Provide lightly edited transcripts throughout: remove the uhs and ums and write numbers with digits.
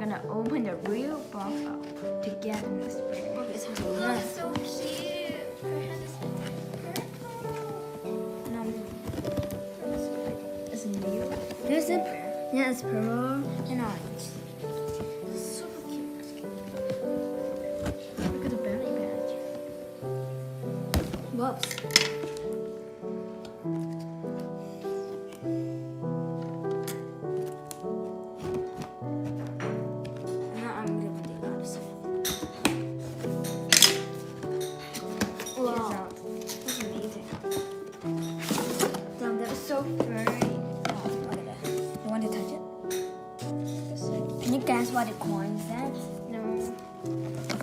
gonna open the real box of Togetherness Bear. Looks so cute. Her hand is purple. No, it's new. There's a yeah, it's purple and orange. Super cute. Look at the belly badge. Whoops. Now I'm gonna put the other side. Wow, that's amazing. Damn, that's so furry. Oh, look at that. You want to touch it? Can you guess what the coin says? No.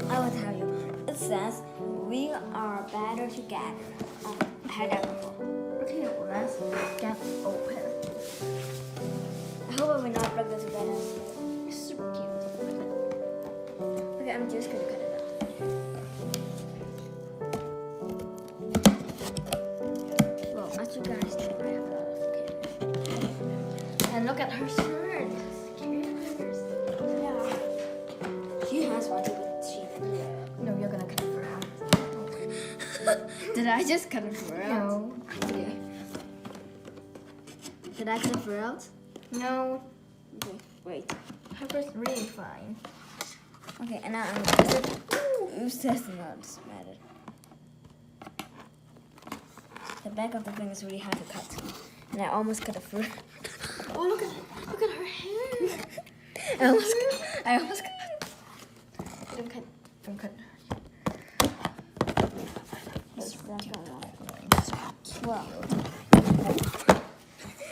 I will tell you. It says, "We are better together." Oh, I heard that before. Okay, let's get open. I hope I will not break this together. It's super cute. Okay, I'm just gonna cut it off. Well, as you guys know, I have a lot of cameras. And look at her shirt. Yeah. She has one too, but she didn't. No, you're gonna cut her out. Did I just cut it for out? No. Okay. Did I cut it for out? No. Okay, wait. Harper's really fine. Okay, and now I'm gonna use it. Ooh, says not matter. The back of the thing is really hard to cut. And I almost cut it through. Oh, look at her hair. I almost cut. Don't cut. Wow.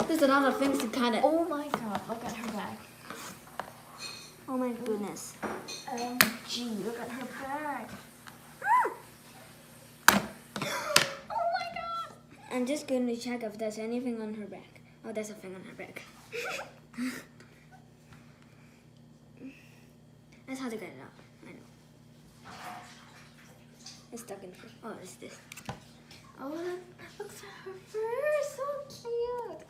There's a lot of things to cut it. Oh my god, look at her back. Oh my goodness. OMG, look at her back. Oh my god. I'm just going to check if there's anything on her back. Oh, there's a thing on her back. That's how to get it out. I know. It's stuck in here. Oh, it's this. Oh, look at her fur, so cute.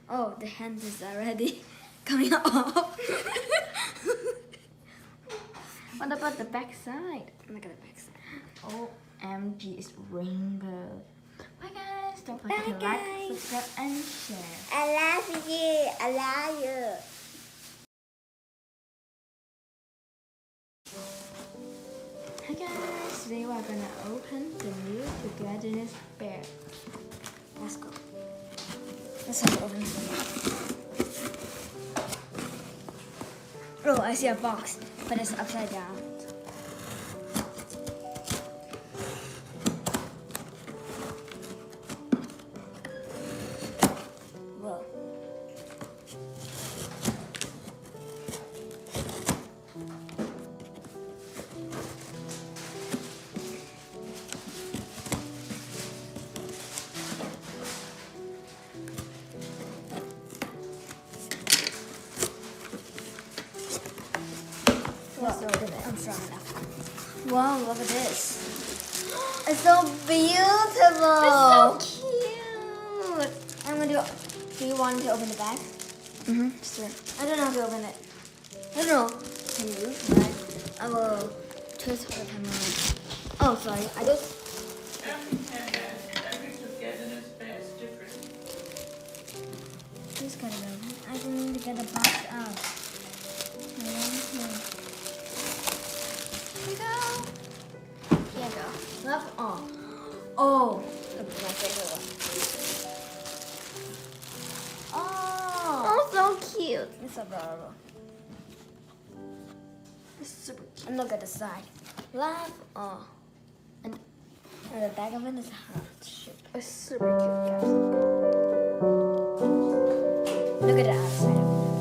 Oh, the hand is already coming off. What about the back side? Look at the back side. OMG, it's rainbow. Bye guys, don't forget Bye, to like, guys. subscribe, and share. I love you. I love you. Hi guys, today we're gonna open the new Togetherness Bear. Let's go. Let's have it open. Oh, I see a box, but it's upside down. Whoa. Let's open it. I'm strong enough. Wow, look at this. It's so beautiful. It's so cute. I'm gonna do. Do you want to open the bag? Sure. I don't know how to open it. I don't know. Can you? Right? I will twist the camera. Oh, sorry. I just. Every togetherness bear is different. Just got it open. I just need to get the box out. Here you go. Here you go. Left on. Oh, that's my favorite one. Oh, Oh, so cute. it's adorable. It's super cute. And look at the side. Left on. And And the back of it is a heart shape. it's super cute, guys. Look at the outside of it.